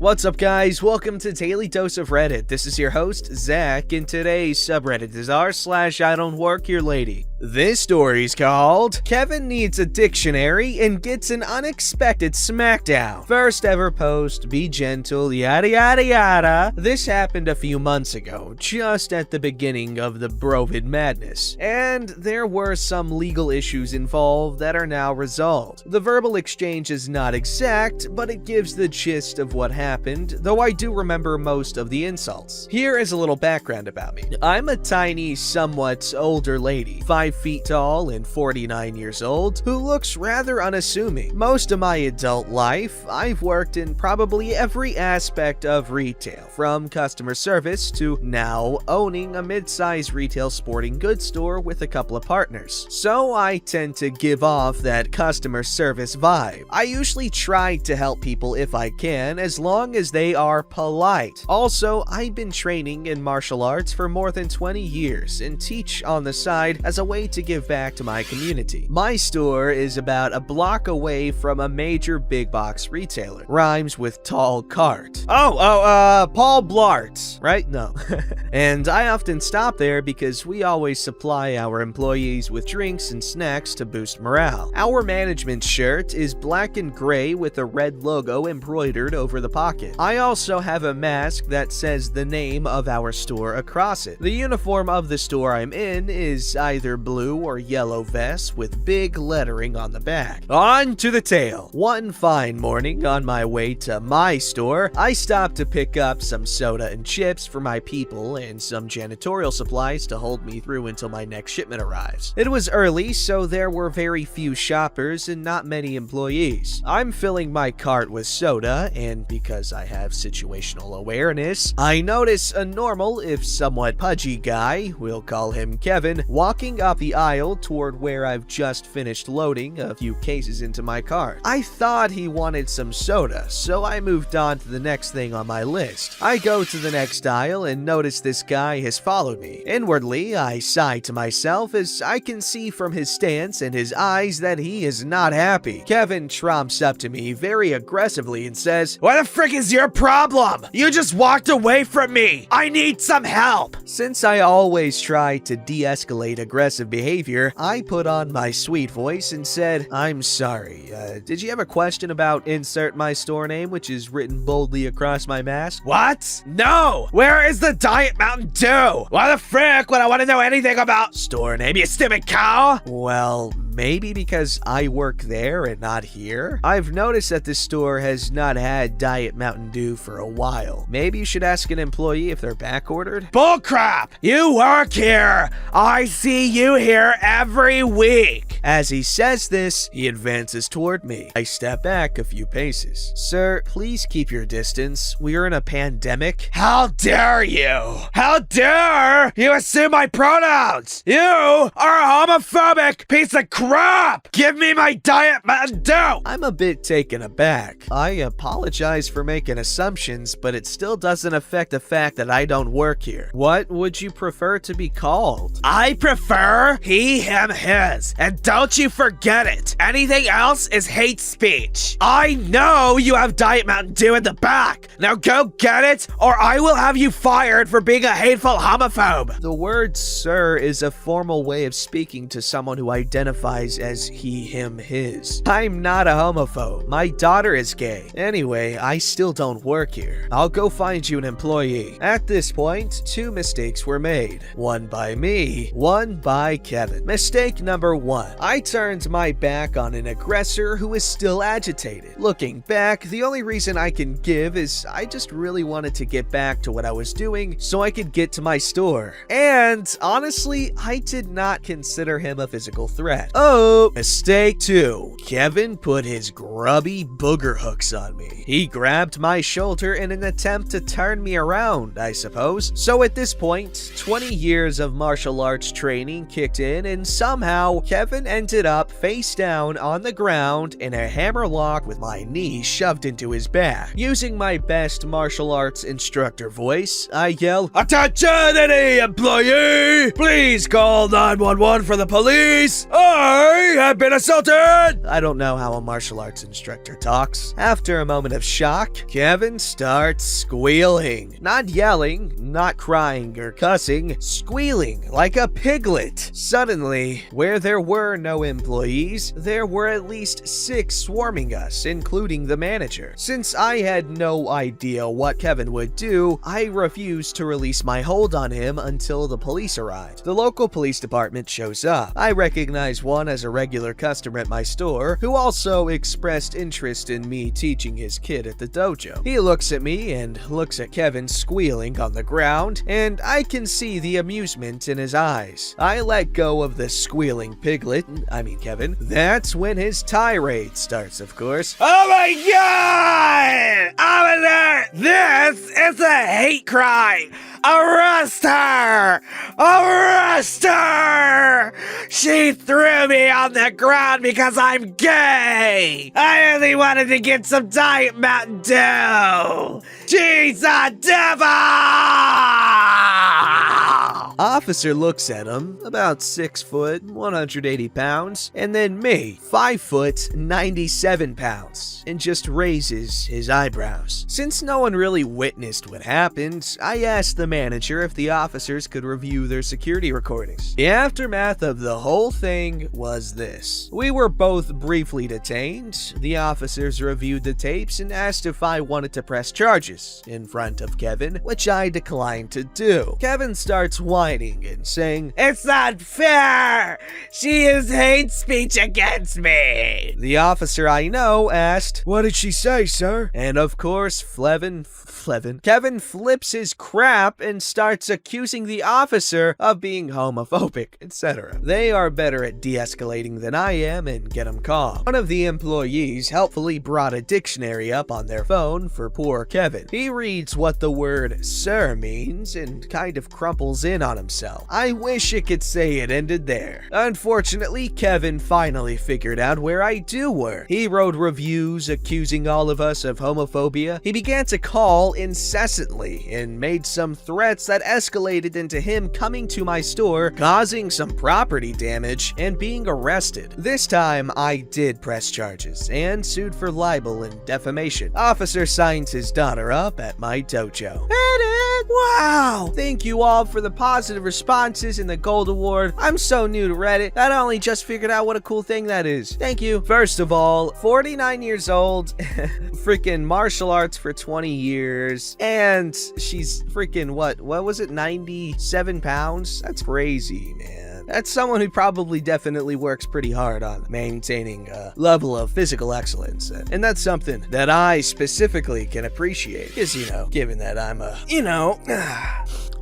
What's up, guys? Welcome to Daily Dose of Reddit. This is your host, Zach, and today's subreddit is r/IDontWorkHereLady. This story's called Kevin Needs a Dictionary and Gets an Unexpected Smackdown. First ever post, be gentle, yada yada yada. This happened a few months ago, just at the beginning of the Brovid madness, and there were some legal issues involved that are now resolved. The verbal exchange is not exact, but it gives the gist of what happened, though I do remember most of the insults. Here is a little background about me. I'm a tiny, somewhat older lady, 5 feet tall and 49 years old, who looks rather unassuming. Most of my adult life, I've worked in probably every aspect of retail, from customer service to now owning a mid-sized retail sporting goods store with a couple of partners. So I tend to give off that customer service vibe. I usually try to help people if I can, as long as they are polite. Also, I've been training in martial arts for more than 20 years and teach on the side as a way to give back to my community. My store is about a block away from a major big box retailer. Rhymes with tall cart. Paul Blart, right? No. And I often stop there because we always supply our employees with drinks and snacks to boost morale. Our management shirt is black and gray with a red logo embroidered over the pocket. I also have a mask that says the name of our store across it. The uniform of the store I'm in is either blue or yellow vest with big lettering on the back. On to the tale. One fine morning on my way to my store, I stopped to pick up some soda and chips for my people and some janitorial supplies to hold me through until my next shipment arrives. It was early, so there were very few shoppers and not many employees. I'm filling my cart with soda, and because I have situational awareness, I notice a normal, if somewhat pudgy guy, we'll call him Kevin, walking up the aisle toward where I've just finished loading a few cases into my cart. I thought he wanted some soda, so I moved on to the next thing on my list. I go to the next aisle and notice this guy has followed me. Inwardly, I sigh to myself as I can see from his stance and his eyes that he is not happy. Kevin tromps up to me very aggressively and says, "What the frick is your problem? You just walked away from me. I need some help." Since I always try to de-escalate aggressive behavior, I put on my sweet voice and said, "I'm sorry. Did you have a question about insert my store name, which is written boldly across my mask?" What? No! Where is the Diet Mountain Dew? Why the frick would I want to know anything about store name, you stupid cow? Well, maybe because I work there and not here. I've noticed that this store has not had Diet Mountain Dew for a while. Maybe you should ask an employee if they're back ordered. Bullcrap! You work here! I see you here every week! As he says this, he advances toward me. I step back a few paces. "Sir, please keep your distance. We are in a pandemic." How dare you! How dare you assume my pronouns! You are a homophobic piece of crap! Give me my Diet Mountain Dew! I'm a bit taken aback. I apologize for making assumptions, but it still doesn't affect the fact that I don't work here. What would you prefer to be called? I prefer he, him, his. And don't you forget it. Anything else is hate speech. I know you have Diet Mountain Dew in the back. Now go get it, or I will have you fired for being a hateful homophobe. The word sir is a formal way of speaking to someone who identifies as he, him, his. I'm not a homophobe. My daughter is gay. Anyway, I still don't work here. I'll go find you an employee. At this point, 2 mistakes were made. One by me, one by Kevin. Mistake number 1. I turned my back on an aggressor who is still agitated. Looking back, the only reason I can give is I just really wanted to get back to what I was doing so I could get to my store. And honestly, I did not consider him a physical threat. Oh, mistake 2. Kevin put his grubby booger hooks on me. He grabbed my shoulder in an attempt to turn me around, I suppose. So at this point, 20 years of martial arts training kicked in, and somehow Kevin ended up face down on the ground in a hammerlock with my knee shoved into his back. Using my best martial arts instructor voice, I yell, "Attention any employee! Please call 911 for the police, or I have been assaulted! I don't know how a martial arts instructor talks. After a moment of shock, Kevin starts squealing. Not yelling, not crying or cussing, squealing like a piglet. Suddenly, where there were no employees, there were at least 6 swarming us, including the manager. Since I had no idea what Kevin would do, I refused to release my hold on him until the police arrived. The local police department shows up. I recognize one as a regular customer at my store who also expressed interest in me teaching his kid at the dojo. He looks at me and looks at Kevin squealing on the ground, and I can see the amusement in his eyes. I let go of the squealing piglet, Kevin. That's when his tirade starts, of course. Oh my god! Officer, this is a hate crime! Arrest her! Arrest her! She threw me on the ground because I'm gay! I only wanted to get some Diet Mountain Dew! She's a devil! Officer looks at him, about 6 foot, 180 pounds, and then me, 5 foot, 97 pounds, and just raises his eyebrows. Since no one really witnessed what happened, I asked the manager if the officers could review their security recordings. The aftermath of the whole thing was this. We were both briefly detained. The officers reviewed the tapes and asked if I wanted to press charges in front of Kevin, which I declined to do. Kevin starts whining and saying, "It's not fair! She is hate speech against me!" The officer I know asked, "What did she say, sir?" And of course, Kevin flips his crap and starts accusing the officer of being homophobic, etc. They are better at de-escalating than I am and get him calm. One of the employees helpfully brought a dictionary up on their phone for poor Kevin. He reads what the word sir means and kind of crumples in on himself. I wish it could say it ended there. Unfortunately, Kevin finally figured out where I do work. He wrote reviews accusing all of us of homophobia. He began to call incessantly and made some threats that escalated into him coming to my store, causing some property damage, and being arrested. This time, I did press charges and sued for libel and defamation. Officer signs his daughter up at my dojo. Wow! Thank you all for the positive responses in the Gold Award. I'm so new to Reddit that I only just figured out what a cool thing that is. Thank you. First of all, 49 years old, freaking martial arts for 20 years, and she's freaking what was it, 97 pounds? That's crazy, man. That's someone who probably definitely works pretty hard on maintaining a level of physical excellence. And that's something that I specifically can appreciate. Because, given that I'm a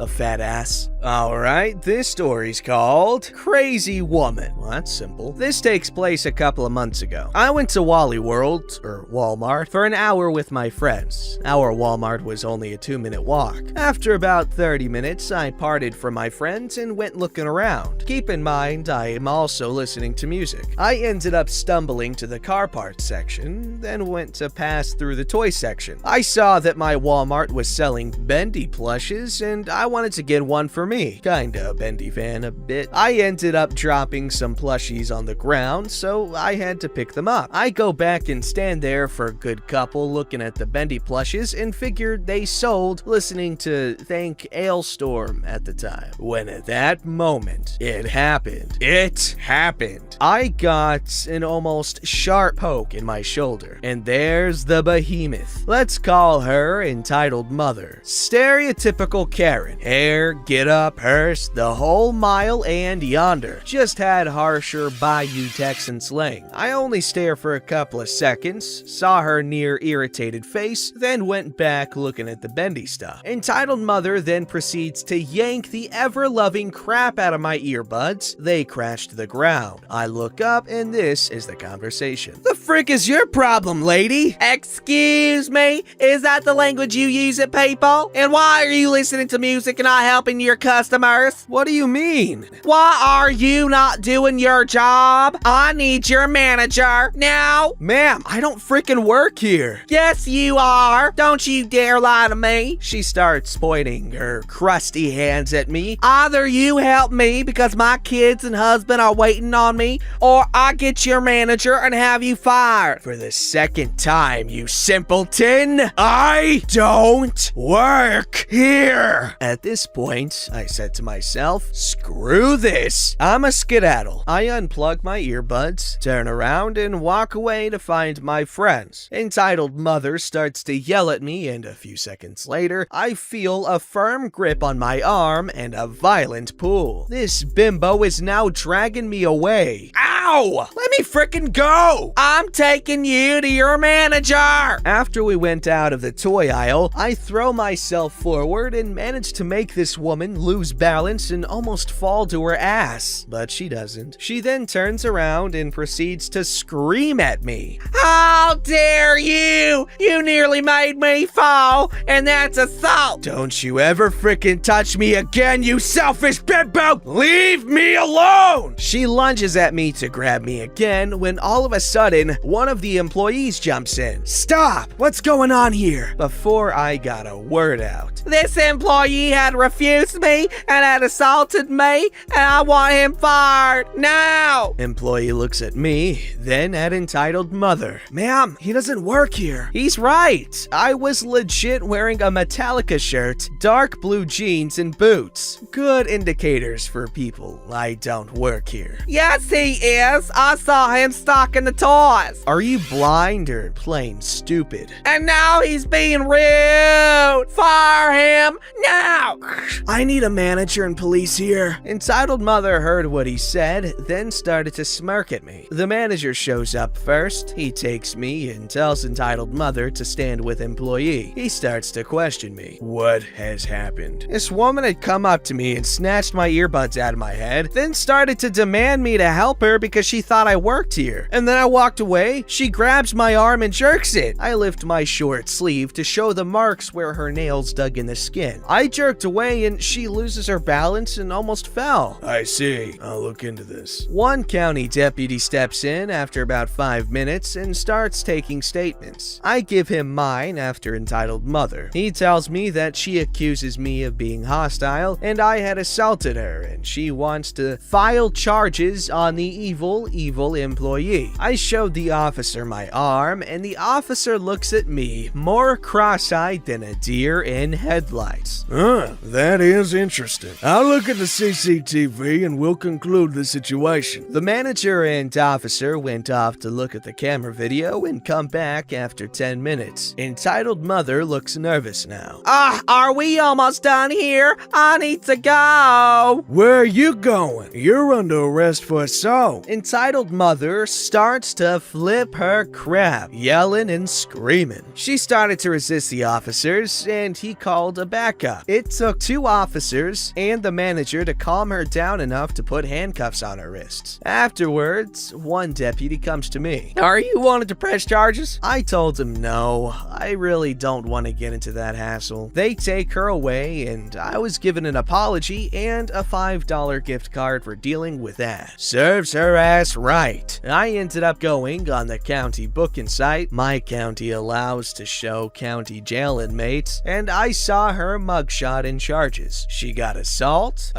fat ass. Alright, this story's called Crazy Woman. Well, that's simple. This takes place a couple of months ago. I went to Wally World, or Walmart, for an hour with my friends. Our Walmart was only a 2-minute walk. After about 30 minutes, I parted from my friends and went looking around. Keep in mind, I am also listening to music. I ended up stumbling to the car parts section, then went to pass through the toy section. I saw that my Walmart was selling bendy plushes, and I wanted to get one for me. Kinda a bendy fan a bit. I ended up dropping some plushies on the ground, so I had to pick them up. I go back and stand there for a good couple looking at the bendy plushes and figured they sold listening to Thank Ailstorm at the time. When at that moment, it happened. It happened. I got an almost sharp poke in my shoulder, and there's the behemoth. Let's call her entitled mother. Stereotypical Karen. Hair, get up, purse, the whole mile and yonder. Just had harsher Bayou Texan slang. I only stare for a couple of seconds, saw her near irritated face, then went back looking at the bendy stuff. Entitled mother then proceeds to yank the ever-loving crap out of my earbuds. They crash to the ground. I look up and this is the conversation. "The frick is your problem, lady?" Excuse me? Is that the language you use at PayPal? And why are you listening to music seriously not helping your customers? What do you mean? Why are you not doing your job? I need your manager now. Ma'am, I don't freaking work here. Yes, you are. Don't you dare lie to me. She starts pointing her crusty hands at me. Either you help me because my kids and husband are waiting on me, or I get your manager and have you fired. For the second time, you simpleton, I don't work here. At this point, I said to myself, screw this. I'm a skedaddle. I unplug my earbuds, turn around, and walk away to find my friends. Entitled Mother starts to yell at me, and a few seconds later, I feel a firm grip on my arm and a violent pull. This bimbo is now dragging me away. Ow! Let me frickin' go! I'm taking you to your manager! After we went out of the toy aisle, I throw myself forward and manage to make this woman lose balance and almost fall to her ass. But she doesn't. She then turns around and proceeds to scream at me. How dare you! You nearly made me fall, and that's assault! Don't you ever frickin' touch me again, you selfish bimbo! Leave me alone! She lunges at me to grab me again when all of a sudden, one of the employees jumps in. Stop! What's going on here? Before I got a word out. This employee had refused me and had assaulted me, and I want him fired now! Employee looks at me, then at Entitled Mother. Ma'am, he doesn't work here. He's right. I was legit wearing a Metallica shirt, dark blue jeans, and boots. Good indicators for people I don't work here. Yes, he is. I saw him stocking the toys. Are you blind or plain stupid? And now he's being rude. Fire him now. I need a manager and police here. Entitled Mother heard what he said, then started to smirk at me. The manager shows up first. He takes me and tells Entitled Mother to stand with employee. He starts to question me. What has happened? This woman had come up to me and snatched my earbuds out of my head, then started to demand me to help her because she thought I worked here. And then I walked away. She grabs my arm and jerks it. I lift my short sleeve to show the marks where her nails dug in the skin. I jerked away and she loses her balance and almost fell. I see. I'll look into this. One county deputy steps in after about 5 minutes and starts taking statements. I give him mine after Entitled Mother. He tells me that she accuses me of being hostile and I had assaulted her and she wants to file charges on the evil employee. I showed the officer my arm and the officer looks at me more cross-eyed than a deer in headlights. That is interesting. I'll look at the CCTV and we'll conclude the situation. The manager and officer went off to look at the camera video and come back after 10 minutes. Entitled Mother looks nervous now. Are we almost done here? I need to go. Where are you going? You're under arrest for assault. Entitled Mother starts to flip her crap, yelling and screaming. She started to resist the officers and he called a backup. It took 2 officers and the manager to calm her down enough to put handcuffs on her wrists. Afterwards, one deputy comes to me. Are you wanting to press charges? I told him no. I really don't want to get into that hassle. They take her away and I was given an apology and a $5 gift card for dealing with that. Serves her ass right. I ended up going on the county booking site my county allows to show county jail inmates, and I saw her mugshot and charges. She got assault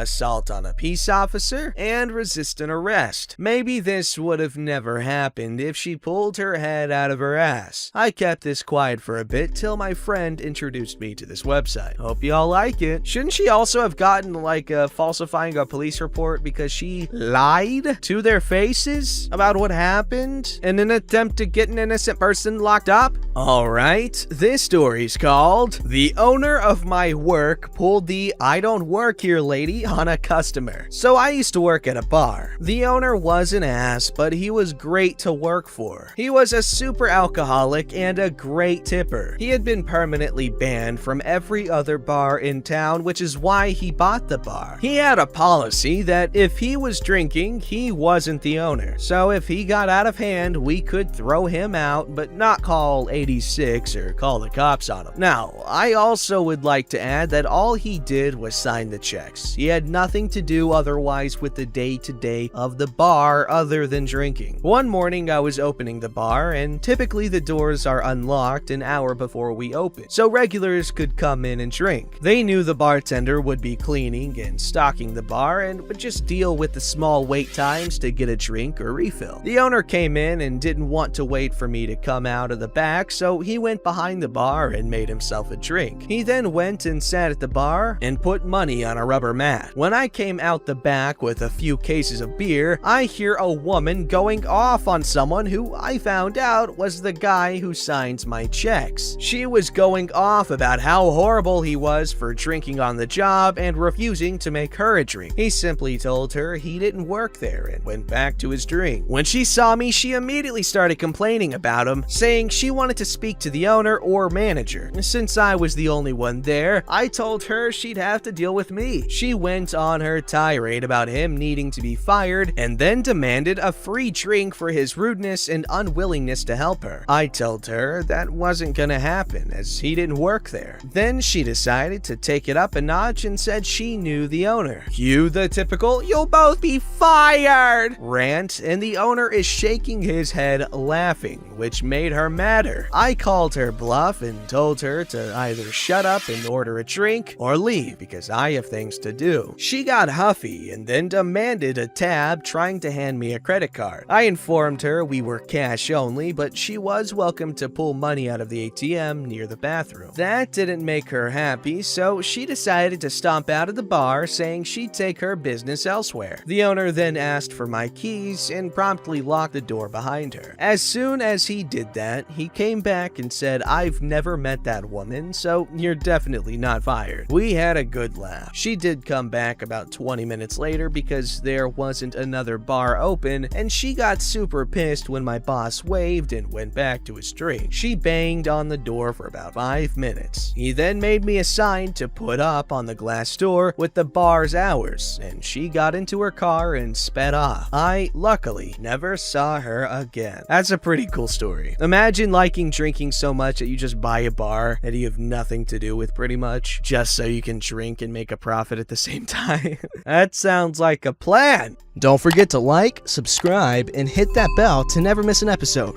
on a peace officer, and resistant arrest. Maybe this would have never happened if she pulled her head out of her ass. I kept this quiet for a bit till my friend introduced me to this website. Hope y'all like it. Shouldn't she also have gotten like falsifying a police report because she lied to their faces about what happened in an attempt to get an innocent person locked up? Alright, this story's called The Owner of My Work Pulled the I Don't Work Here Lady on a Customer. So I used to work at a bar. The owner was an ass, but he was great to work for. He was a super alcoholic and a great tipper. He had been permanently banned from every other bar in town, which is why he bought the bar. He had a policy that if he was drinking, he wasn't the owner. So if he got out of hand, we could throw him out, but not call 86 or call the cops on him. Now, I also would like to add that all he did was sign the checks. He had nothing to do otherwise with the day-to-day of the bar other than drinking. One morning I was opening the bar, and typically the doors are unlocked an hour before we open, so regulars could come in and drink. They knew the bartender would be cleaning and stocking the bar and would just deal with the small wait times to get a drink or refill. The owner came in and didn't want to wait for me to come out of the back, so he went behind the bar and made himself a drink. He then went and sat at the bar and put money on a rubber mat. When I came out the back with a few cases of beer, I hear a woman going off on someone who I found out was the guy who signs my checks. She was going off about how horrible he was for drinking on the job and refusing to make her a drink. He simply told her he didn't work there and went back to his drink. When she saw me, she immediately started complaining about him, saying she wanted to speak to the owner or manager. Since I was the only one there, I told her she'd have to deal with me. She went on her tirade about him needing to be fired and then demanded a free drink for his rudeness and unwillingness to help her. I told her that wasn't gonna happen as he didn't work there. Then she decided to take it up a notch and said she knew the owner. Cue the typical "you'll both be fired" rant, and the owner is shaking his head laughing, which made her madder. I called her bluff and told her to either shut up and order a drink or leave because I have things to do. She got huffy and then demanded a tab, trying to hand me a credit card. I informed her we were cash only, but she was welcome to pull money out of the ATM near the bathroom. That didn't make her happy, so she decided to stomp out of the bar, saying she'd take her business elsewhere. The owner then asked for my keys and promptly locked the door behind her. As soon as he did that, he came back and said, "I've never met that woman, so you're definitely not fired." We had a good laugh. She did come back about 20 minutes later because there wasn't another bar open, and she got super pissed when my boss waved and went back to his drink. She banged on the door for about 5 minutes. He then made me a sign to put up on the glass door with the bar's hours, and she got into her car and sped off. I, luckily, never saw her again. That's a pretty cool story. Imagine liking drinking so much that you just buy a bar that you have nothing to do with pretty much, just so you can drink and make a profit at the same time. That sounds like a plan. Don't forget to like, subscribe, and hit that bell to never miss an episode.